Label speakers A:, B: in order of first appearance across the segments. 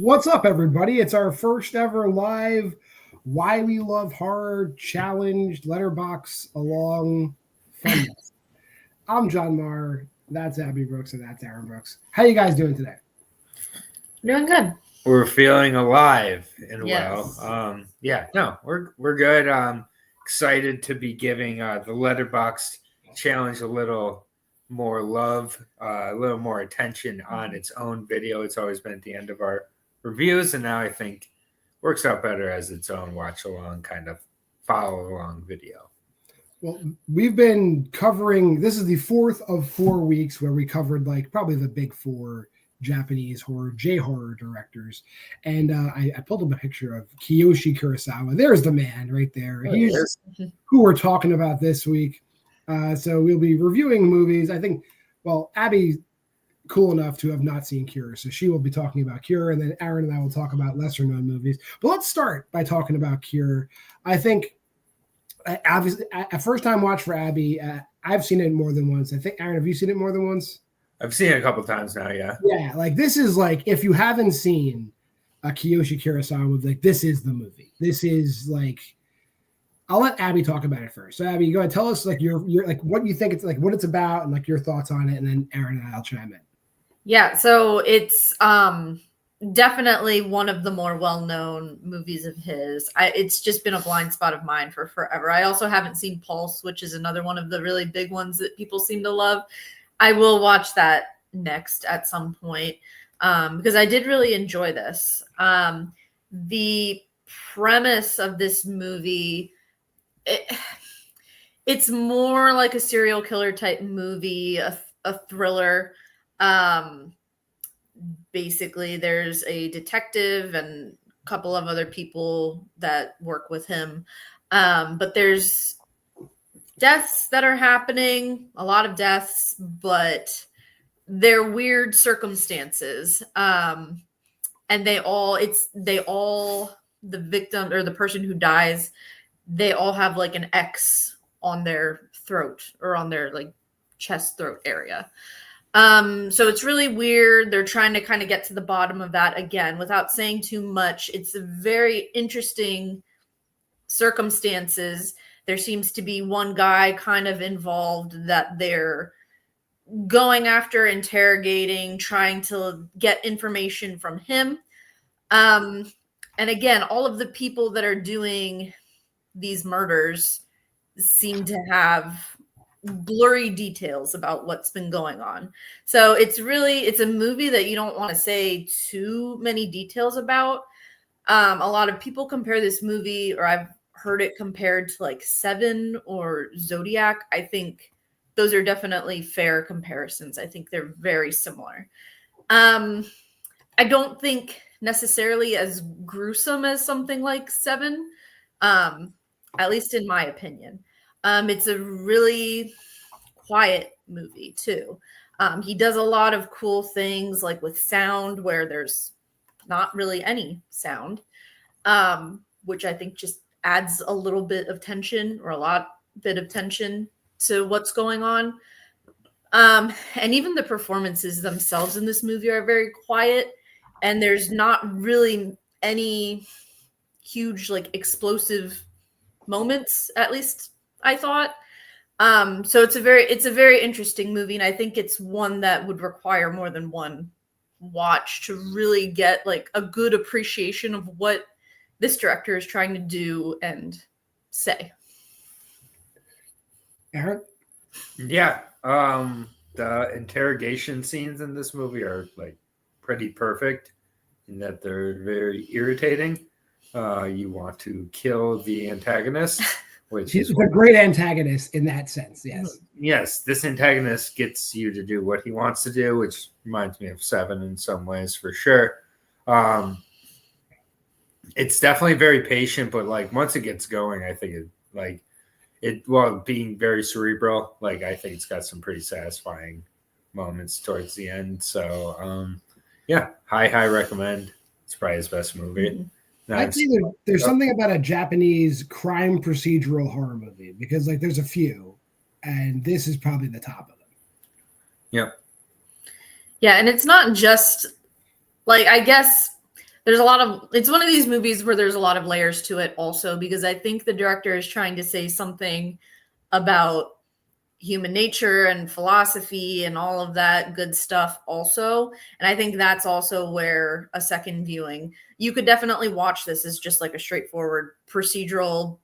A: What's up, everybody? It's our first ever live Why We Love Horror Challenged Letterbox Along Fun. I'm John Marr. That's Abby Brooks, and that's Aaron Brooks. How you guys doing today?
B: Doing good.
C: We're feeling alive and
B: Yes.
C: well. We're good. Excited to be giving the Letterboxd challenge a little more love, a little more attention on its own video. It's always been at the end of our reviews, and now I think works out better as its own watch along kind of follow along video.
A: Well, we've been covering, this is the fourth of 4 weeks where we covered like probably the big four Japanese horror, J-horror directors. And I pulled up a picture of Kiyoshi Kurosawa. There's the man right there. He's who we're talking about this week. So we'll be reviewing movies. I think, well, Abby's cool enough to have not seen Cure, so she will be talking about Cure, and then Aaron and I will talk about lesser-known movies. But let's start by talking about Cure. I think, obviously, a first-time watch for Abby. I've seen it more than once. I think, Aaron, have you seen it more than once?
C: I've seen it a couple times now, yeah.
A: Yeah, like this is like, if you haven't seen a Kiyoshi Kurosawa movie, like this is the movie. This is like, I'll let Abby talk about it first. So Abby, go ahead, tell us like your like what you think it's like, what it's about, and like your thoughts on it, and then Aaron and I'll chime in.
B: Yeah, so it's definitely one of the more well-known movies of his. It's just been a blind spot of mine for forever. I also haven't seen Pulse, which is another one of the really big ones that people seem to love. I will watch that next at some point because I did really enjoy this. The premise of this movie, it's more like a serial killer type movie, a thriller. Basically, there's a detective and a couple of other people that work with him. But there's deaths that are happening, a lot of deaths, but they're weird circumstances. And the victim or the person who dies, they all have like an X on their throat or on their like chest throat area. So it's really weird. They're trying to kind of get to the bottom of that again without saying too much. It's a very interesting circumstances. There seems to be one guy kind of involved that they're going after, interrogating, trying to get information from him. And again, all of the people that are doing these murders seem to have blurry details about what's been going on. So it's a movie that you don't want to say too many details about. A lot of people compare this movie, or I've heard it compared to like Seven or Zodiac. I think those are definitely fair comparisons. I think they're very similar. I don't think necessarily as gruesome as something like Seven, at least in my opinion. It's a really quiet movie too. He does a lot of cool things like with sound where there's not really any sound, which I think just adds a little bit of tension or bit of tension to what's going on. And even the performances themselves in this movie are very quiet, and there's not really any huge like explosive moments, at least I thought. So it's a very interesting movie, and I think it's one that would require more than one watch to really get like a good appreciation of what this director is trying to do and say.
A: Aaron?
C: Yeah. The interrogation scenes in this movie are like pretty perfect in that they're very irritating. You want to kill the antagonist, which
A: He's a great antagonist in that sense. Yes.
C: Yes, this antagonist gets you to do what he wants to do, which reminds me of Seven in some ways for sure. It's definitely very patient, but like once it gets going, I think being very cerebral, like I think it's got some pretty satisfying moments towards the end. So high recommend. It's probably his best movie.
A: Mm-hmm. I'd say there's something about a Japanese crime procedural horror movie because like there's a few, and this is probably the top of them.
C: Yep.
B: Yeah, and it's not just like, I guess there's a lot of, it's one of these movies where there's a lot of layers to it also, because I think the director is trying to say something about human nature and philosophy and all of that good stuff also. And I think that's also where a second viewing, you could definitely watch this as just like a straightforward procedural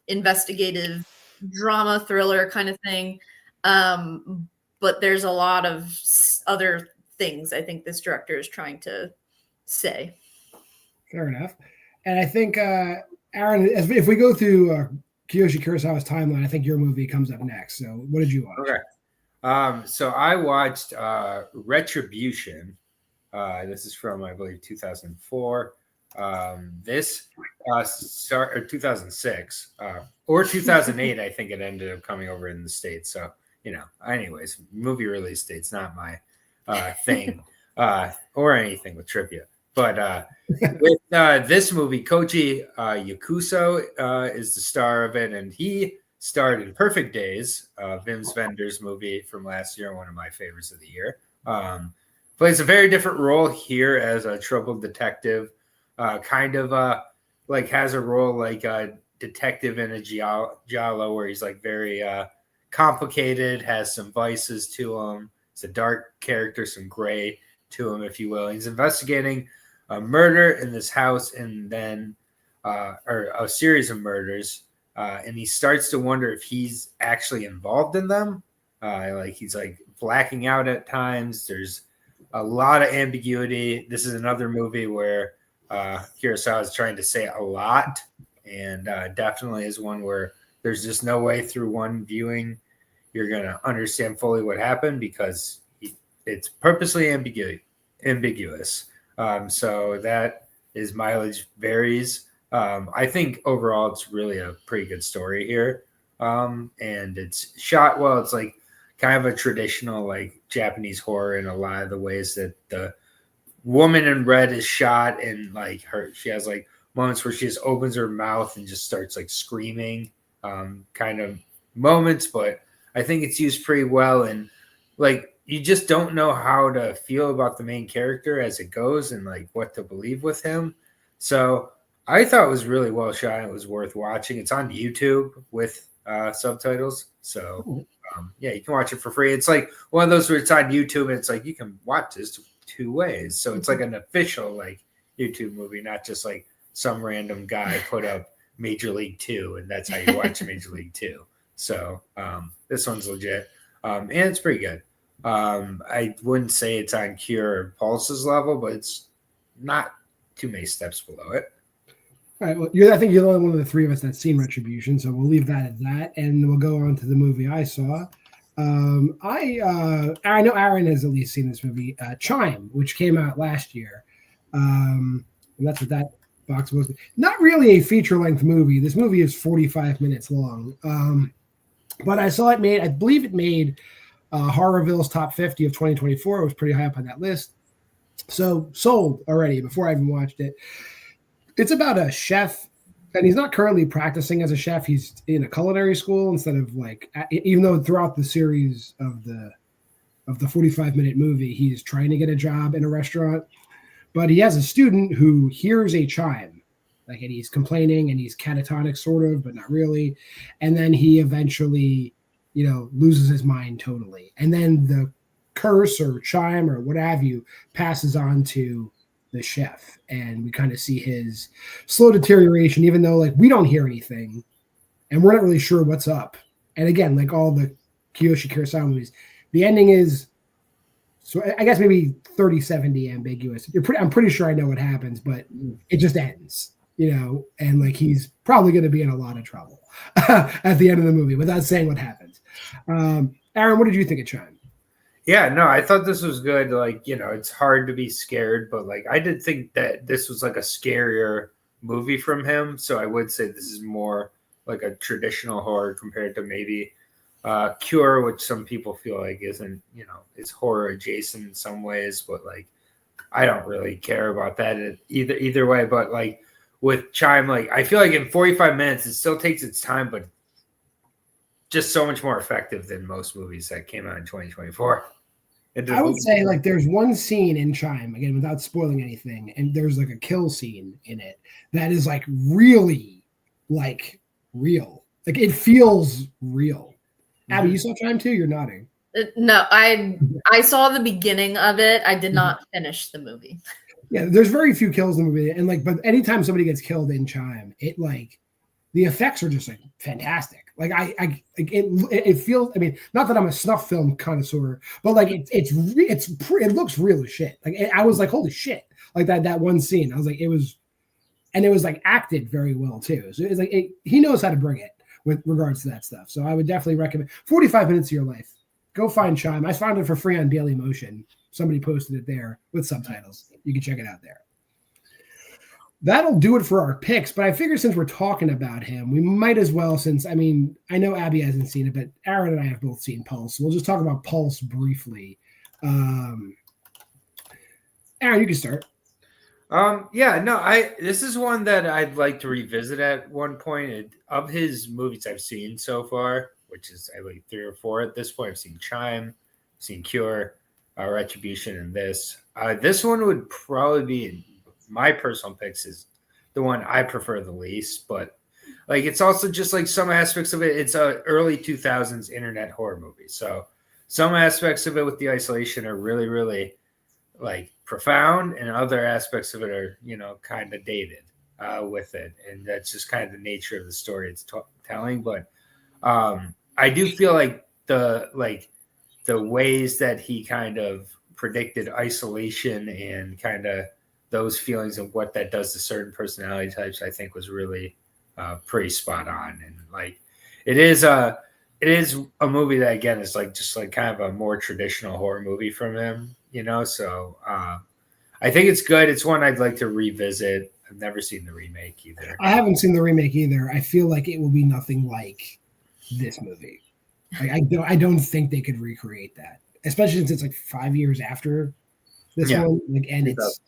B: investigative drama thriller kind of thing. But there's a lot of other things I think this director is trying to say.
A: Fair enough. And I think, Aaron, if we go through Kiyoshi Kurosawa's timeline, I think your movie comes up next. So what did you watch?
C: Okay. So I watched Retribution. This is from, I believe, 2004. This 2006 or 2008, I think it ended up coming over in the States. So, anyways, movie release date's not my thing or anything with trivia. But with this movie, Koji Yakuso is the star of it, and he starred in Perfect Days, Wim Wenders' movie from last year, one of my favorites of the year. Plays a very different role here as a troubled detective, kind of has a role like a detective in a giallo where he's like very complicated, has some vices to him. It's a dark character, some gray to him, if you will. He's investigating a murder in this house, and then or a series of murders, and he starts to wonder if he's actually involved in them. He's like blacking out at times. There's a lot of ambiguity. This is another movie where Kurosawa is trying to say a lot, and definitely is one where there's just no way through one viewing you're going to understand fully what happened, because it's purposely ambiguous. So that is mileage varies. I think overall it's really a pretty good story here. And it's shot well. It's like kind of a traditional like Japanese horror in a lot of the ways that the woman in red is shot, and like she has like moments where she just opens her mouth and just starts like screaming, kind of moments, but I think it's used pretty well. And like, you just don't know how to feel about the main character as it goes and like what to believe with him. So I thought it was really well shot. It was worth watching. It's on YouTube with subtitles. So yeah, you can watch it for free. It's like one of those where it's on YouTube and it's like you can watch this two ways. So it's like an official like YouTube movie, not just like some random guy put up Major League 2 and that's how you watch Major League 2. So this one's legit, and it's pretty good. I wouldn't say it's on Cure or Pulse's level, but it's not too many steps below it.
A: All right. Well, I think you're the only one of the three of us that's seen Retribution, so we'll leave that at that, and we'll go on to the movie I saw. I know Aaron has at least seen this movie, Chime, which came out last year, and that's what that box was. Not really a feature-length movie. This movie is 45 minutes long, but I saw it made. I believe it made Horrorville's top 50 of 2024. It was pretty high up on that list. So sold already before I even watched it. It's about a chef, and he's not currently practicing as a chef. He's in a culinary school instead of like, even though throughout the series of the 45-minute movie, he's trying to get a job in a restaurant. But he has a student who hears a chime, like, and he's complaining and he's catatonic sort of, but not really. And then he eventually, loses his mind totally. And then the curse or chime or what have you passes on to the chef, and we kind of see his slow deterioration, even though like we don't hear anything and we're not really sure what's up. And again, like all the Kiyoshi Kurosawa movies, the ending is, so I guess maybe 30-70 ambiguous. I'm pretty sure I know what happens, but it just ends, and like he's probably going to be in a lot of trouble at the end of the movie without saying what happens. Aaron, what did you think of Chime?
C: Yeah, no, I thought this was good. Like, it's hard to be scared, but like I did think that this was like a scarier movie from him. So I would say this is more like a traditional horror compared to maybe Cure, which some people feel like isn't, it's horror adjacent in some ways, but like I don't really care about that either way. But like with Chime, like I feel like in 45 minutes it still takes its time, but just so much more effective than most movies that came out in 2024.
A: I would say like there's one scene in Chime, again without spoiling anything, and there's like a kill scene in it that is like really like real. Like it feels real. Abby, you saw Chime too? You're nodding.
B: No, I saw the beginning of it. I did not finish the movie.
A: Yeah, there's very few kills in the movie, and like, but anytime somebody gets killed in Chime, it like the effects are just like fantastic. Like it feels. I mean, not that I'm a snuff film connoisseur, but like it looks real as shit. Like I was like, holy shit! Like that one scene, I was like, it was like acted very well too. So it's like he knows how to bring it with regards to that stuff. So I would definitely recommend 45 minutes of your life. Go find Chime. I found it for free on Daily Motion. Somebody posted it there with subtitles. You can check it out there. That'll do it for our picks, but I figure since we're talking about him, we might as well, I know Abby hasn't seen it, but Aaron and I have both seen Pulse. So we'll just talk about Pulse briefly. Aaron, you can start.
C: This is one that I'd like to revisit at one point. Of his movies I've seen so far, which is I believe 3 or 4 at this point, I've seen Chime, seen Cure, Retribution, and this. This one would probably be my personal picks is the one I prefer the least, but like it's also just like some aspects of it. It's a early 2000s internet horror movie, so some aspects of it with the isolation are really, really like profound, and other aspects of it are kind of dated with it, and that's just kind of the nature of the story it's telling. But I do feel like the ways that he kind of predicted isolation and kind of those feelings and what that does to certain personality types, I think was really pretty spot on. And like, it is a movie that again is like just like kind of a more traditional horror movie from him, So I think it's good. It's one I'd like to revisit. I've never seen the remake either.
A: I haven't seen the remake either. I feel like it will be nothing like this movie. Like, I don't think they could recreate that, especially since it's like 5 years after this one. Like, and it's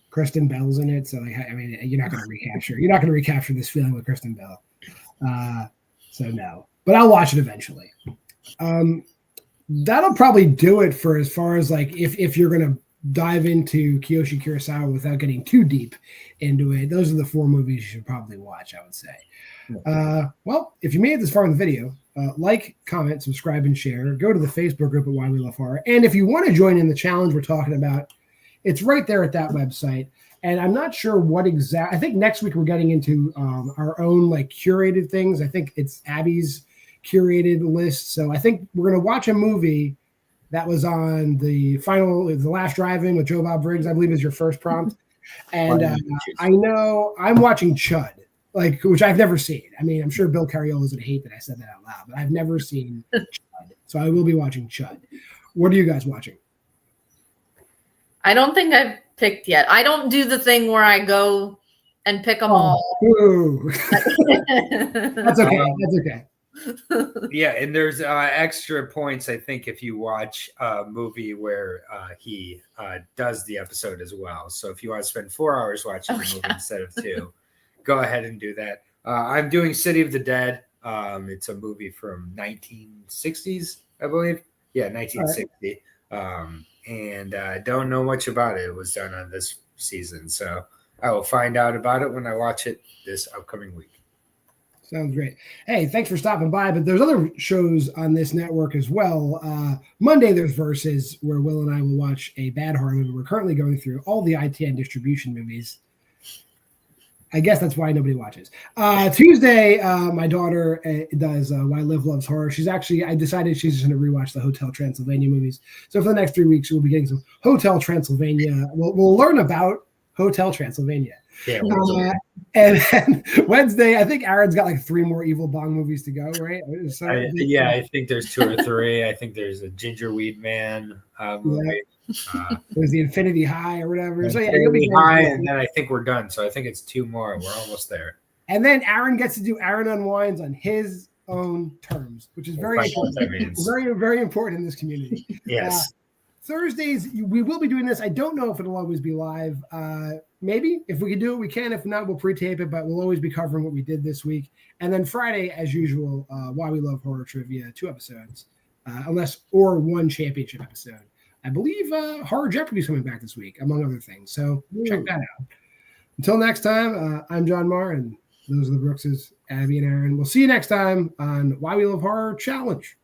A: Kristen Bell's in it, so like, I mean, you're not going to recapture this feeling with Kristen Bell. So no, but I'll watch it eventually. That'll probably do it for as far as like if you're going to dive into Kiyoshi Kurosawa without getting too deep into it. Those are the 4 movies you should probably watch, I would say. Well, if you made it this far in the video, like, comment, subscribe, and share. Go to the Facebook group at Why We Love Horror. And if you want to join in the challenge we're talking about, it's right there at that website. And I'm not sure what I think next week we're getting into our own like curated things. I think it's Abby's curated list. So I think we're going to watch a movie that was on the last drive-in with Joe Bob Briggs, I believe is your first prompt. And I know I'm watching Chud, which I've never seen. I mean, I'm sure Bill Cariola's going to hate that I said that out loud, but I've never seen Chud. So I will be watching Chud. What are you guys watching?
B: I don't think I've picked yet. I don't do the thing where I go and pick them all.
A: That's okay. That's okay.
C: Yeah, and there's extra points, I think, if you watch a movie where he does the episode as well. So if you want to spend 4 hours watching the movie instead of 2, go ahead and do that. I'm doing City of the Dead. It's a movie from 1960s, I believe. Yeah, 1960. And I don't know much about it. It was done on this season. So I will find out about it when I watch it this upcoming week.
A: Sounds great. Hey, thanks for stopping by. But there's other shows on this network as well. Monday, there's Versus, where Will and I will watch a bad horror movie. We're currently going through all the ITN distribution movies. I guess that's why nobody watches. Tuesday, my daughter does Why Liv Loves Horror. I decided she's just going to rewatch the Hotel Transylvania movies. So for the next 3 weeks, we'll be getting some Hotel Transylvania. We'll learn about Hotel Transylvania.
C: Yeah.
A: And then Wednesday, I think Aaron's got like 3 more Evil Bong movies to go, right? So,
C: I think there's 2 or 3. I think there's a Gingerweed Man movie.
A: There's the Infinity High or whatever. So
C: Infinity High, and then I think we're done. So I think it's 2 more. We're almost there.
A: And then Aaron gets to do Aaron Unwinds on his own terms, which is very important. Very, very important in this community.
C: Yes.
A: Thursdays, we will be doing this. I don't know if it'll always be live. Maybe. If we can do it, we can. If not, we'll pre-tape it, but we'll always be covering what we did this week. And then Friday, as usual, Why We Love Horror Trivia, 2 episodes. unless or one championship episode. I believe Horror Jeopardy is coming back this week, among other things. So check that out. Until next time, I'm John Marr, and those are the Brookses, Abby and Aaron. We'll see you next time on Why We Love Horror Challenge.